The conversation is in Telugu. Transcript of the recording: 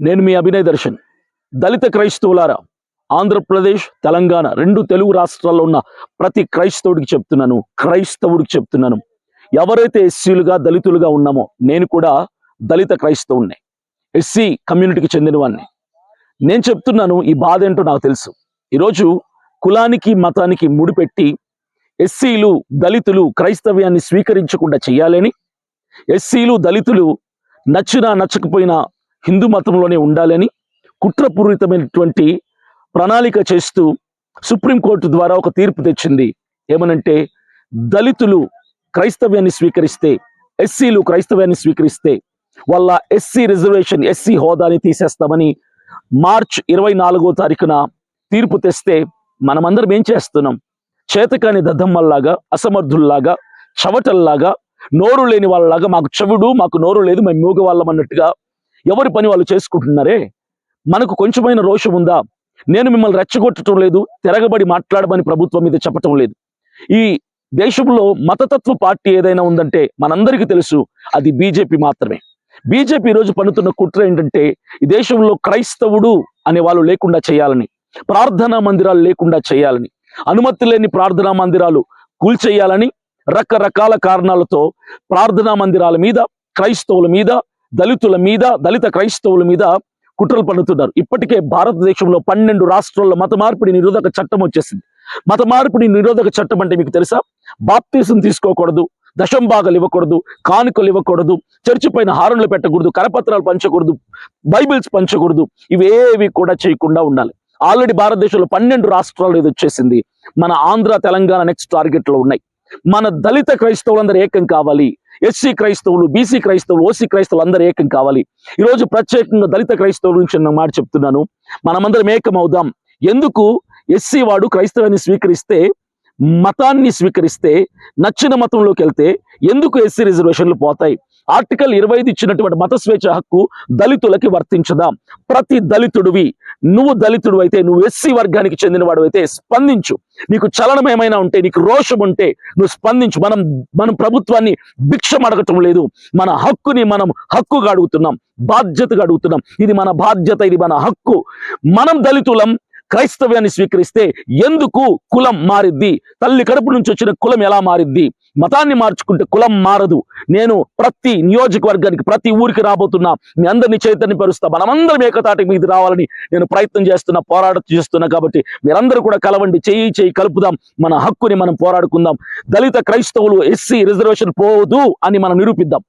నేను మీ అభినయ్ దర్శన్. దళిత క్రైస్తవులారా, ఆంధ్రప్రదేశ్ తెలంగాణ రెండు తెలుగు రాష్ట్రాల్లో ఉన్న ప్రతి క్రైస్తవుడికి చెప్తున్నాను, ఎవరైతే ఎస్సీలుగా దళితులుగా ఉన్నామో, నేను కూడా దళిత క్రైస్తవుణ్ణి, ఎస్సీ కమ్యూనిటీకి చెందిన వాడిని. నేను చెప్తున్నాను, ఈ బాధ ఏంటో నాకు తెలుసు. ఈరోజు కులానికి మతానికి ముడిపెట్టి ఎస్సీలు దళితులు క్రైస్తవ్యాన్ని స్వీకరించకుండా చేయాలని, ఎస్సీలు దళితులు నచ్చినా నచ్చకపోయినా హిందూ మతంలోనే ఉండాలని కుట్రపూరితమైనటువంటి ప్రణాళిక చేస్తూ సుప్రీంకోర్టు ద్వారా ఒక తీర్పు తెచ్చింది. ఏమనంటే, దళితులు క్రైస్తవ్యాన్ని స్వీకరిస్తే, ఎస్సీలు క్రైస్తవ్యాన్ని స్వీకరిస్తే వాళ్ళ ఎస్సీ రిజర్వేషన్, ఎస్సీ హోదాని తీసేస్తామని మార్చ్ 24వ తారీఖున తీర్పు తెస్తే మనమందరం ఏం చేస్తున్నాం? చేతకాని దద్దమ్మల్లాగా, అసమర్థుల్లాగా, చవటల్లాగా, నోరు లేని వాళ్ళలాగా, మాకు చెవుడు మాకు నోరు లేదు, మేము మూగ వాళ్ళం అన్నట్టుగా ఎవరి పని వాళ్ళు చేసుకుంటున్నారే. మనకు కొంచెమైన రోషం ఉందా? నేను మిమ్మల్ని రెచ్చగొట్టడం లేదు, తిరగబడి మాట్లాడమని ప్రభుత్వం మీద చెప్పటం లేదు. ఈ దేశంలో మతతత్వ పార్టీ ఏదైనా ఉందంటే మనందరికీ తెలుసు, అది బీజేపీ మాత్రమే. బీజేపీ ఈరోజు పన్నుతున్న కుట్ర ఏంటంటే, ఈ దేశంలో క్రైస్తవుడు అనే వాళ్ళు లేకుండా చేయాలని, ప్రార్థనా మందిరాలు లేకుండా చేయాలని, అనుమతి లేని ప్రార్థనా మందిరాలు కూల్చేయాలని, రకరకాల కారణాలతో ప్రార్థనా మందిరాల మీద, క్రైస్తవుల మీద, దళితుల మీద, దళిత క్రైస్తవుల మీద కుట్రలు పన్నుతున్నారు. ఇప్పటికే భారతదేశంలో 12 రాష్ట్రాల్లో మత మార్పిడి నిరోధక చట్టం వచ్చేసింది. మత మార్పిడి నిరోధక చట్టం అంటే మీకు తెలుసా? బాప్తిజం తీసుకోకూడదు, దశంభాగాలు ఇవ్వకూడదు, కానుకలు ఇవ్వకూడదు, చర్చి పైన హారన్లు పెట్టకూడదు, కరపత్రాలు పంచకూడదు, బైబిల్స్ పంచకూడదు, ఇవేవి కూడా చేయకుండా ఉండాలి. ఆల్రెడీ భారతదేశంలో 12 రాష్ట్రాలు ఇది వచ్చేసింది. మన ఆంధ్ర, తెలంగాణ నెక్స్ట్ టార్గెట్ లో ఉన్నాయి. మన దళిత క్రైస్తవులందరూ ఏకం కావాలి. ఎస్సీ క్రైస్తవులు, బీసీ క్రైస్తవులు, ఓసీ క్రైస్తవులు అందరూ ఏకం కావాలి. ఈరోజు ప్రత్యేకంగా దళిత క్రైస్తవుల నుంచి నేను మాట చెప్తున్నాను, మనమందరం ఏకం అవుదాం. ఎందుకు? ఎస్సీ వాడు క్రైస్తవాన్ని స్వీకరిస్తే, మతాన్ని స్వీకరిస్తే, నచ్చిన మతంలోకి వెళ్తే ఎందుకు ఎస్సీ రిజర్వేషన్లు పోతాయి? ఆర్టికల్ 25 ఇచ్చినటువంటి మత స్వేచ్ఛ హక్కు దళితులకి వర్తించదా? ప్రతి దళితుడివి, నువ్వు దళితుడు అయితే, నువ్వు ఎస్సీ వర్గానికి చెందినవాడు అయితే స్పందించు. నీకు చలనం ఏమైనా ఉంటే, నీకు రోషం ఉంటే నువ్వు స్పందించు. మనం ప్రభుత్వాన్ని భిక్షం అడగటం లేదు, మన హక్కుని మనం హక్కుగా అడుగుతున్నాం, బాధ్యతగా అడుగుతున్నాం. ఇది మన బాధ్యత, ఇది మన హక్కు. మనం దళితులం క్రైస్తవ్యాన్ని స్వీకరిస్తే ఎందుకు కులం మారిద్ది? తల్లి కడుపు నుంచి వచ్చిన కులం ఎలా మారిద్ది? మతాన్ని మార్చుకుంటే కులం మారదు. నేను ప్రతి నియోజకవర్గానికి, ప్రతి ఊరికి రాబోతున్నా, మీ అందరినీ చైతన్యపరుస్తా. మనమందరం ఏకతాటి మీద రావాలని నేను ప్రయత్నం చేస్తున్నా, పోరాటం చేస్తున్నా. కాబట్టి మీరందరూ కూడా కలవండి, చేయి కలుపుదాం, మన హక్కుని మనం పోరాడుకుందాం. దళిత క్రైస్తవులు ఎస్సీ రిజర్వేషన్ పోదు అని మనం నిరూపిద్దాం.